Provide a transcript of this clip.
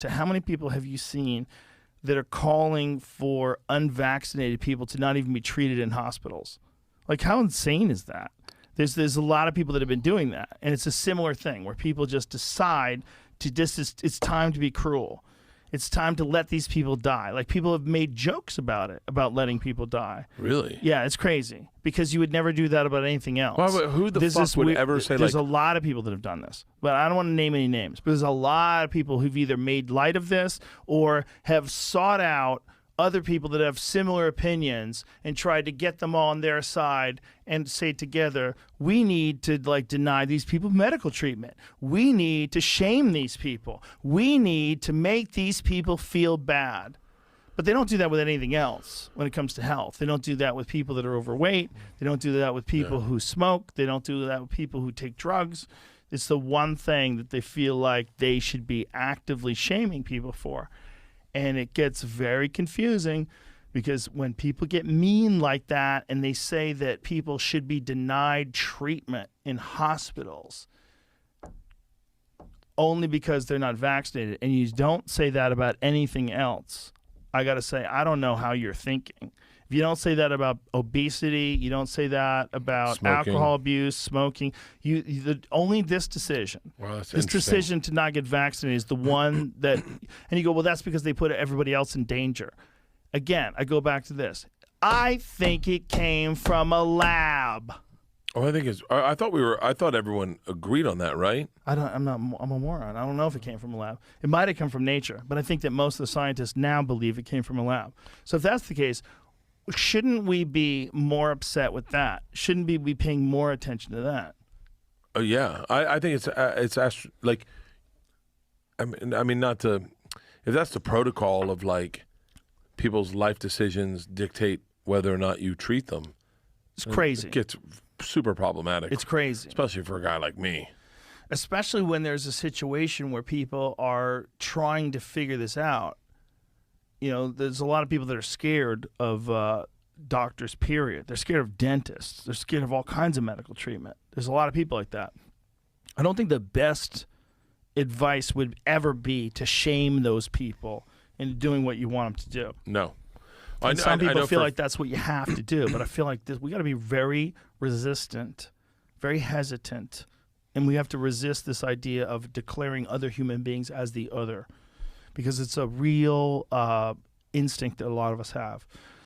to how many people have you seen that are calling for unvaccinated people to not even be treated in hospitals? Like, how insane is that? There's a lot of people that have been doing that, and it's a similar thing where people just decide to it's time to be cruel. It's time to let these people die. Like, people have made jokes about it, about letting people die. Really? Yeah, it's crazy because you would never do that about anything else. Well, who the fuck would ever say There's a lot of people that have done this, but I don't want to name any names. But there's a lot of people who've either made light of this or have sought out other people that have similar opinions and tried to get them all on their side and say together, we need to deny these people medical treatment. We need to shame these people. We need to make these people feel bad. But they don't do that with anything else when it comes to health. They don't do that with people that are overweight. They don't do that with people who smoke. They don't do that with people who take drugs. It's the one thing that they feel like they should be actively shaming people for. And it gets very confusing because when people get mean like that and they say that people should be denied treatment in hospitals only because they're not vaccinated, and you don't say that about anything else, I got to say, I don't know how you're thinking. If you don't say that about obesity, you don't say that about Smoking. alcohol abuse, smoking, only this decision. Well, that's this interesting. decision to not get vaccinated is the one that, and you go, well, that's because they put everybody else in danger. Again, I go back to this. I think it came from a lab. Oh, I think it's. I thought everyone agreed on that, right? I'm a moron. I don't know if it came from a lab. It might have come from nature, but I think that most of the scientists now believe it came from a lab. So if that's the case, shouldn't we be more upset with that? Shouldn't we be paying more attention to that? Oh yeah, I think like, I mean, not to, if that's the protocol of like people's life decisions dictate whether or not you treat them. It's crazy. It gets super problematic. It's crazy, especially for a guy like me. Especially when there's a situation where people are trying to figure this out. You know, there's a lot of people that are scared of doctors, period. They're scared of dentists. They're scared of all kinds of medical treatment. There's a lot of people like that. I don't think the best advice would ever be to shame those people into doing what you want them to do. No. And some people feel like that's what you have to do, but I feel like we got to be very resistant, very hesitant, and we have to resist this idea of declaring other human beings as the other. Because it's a real instinct that a lot of us have.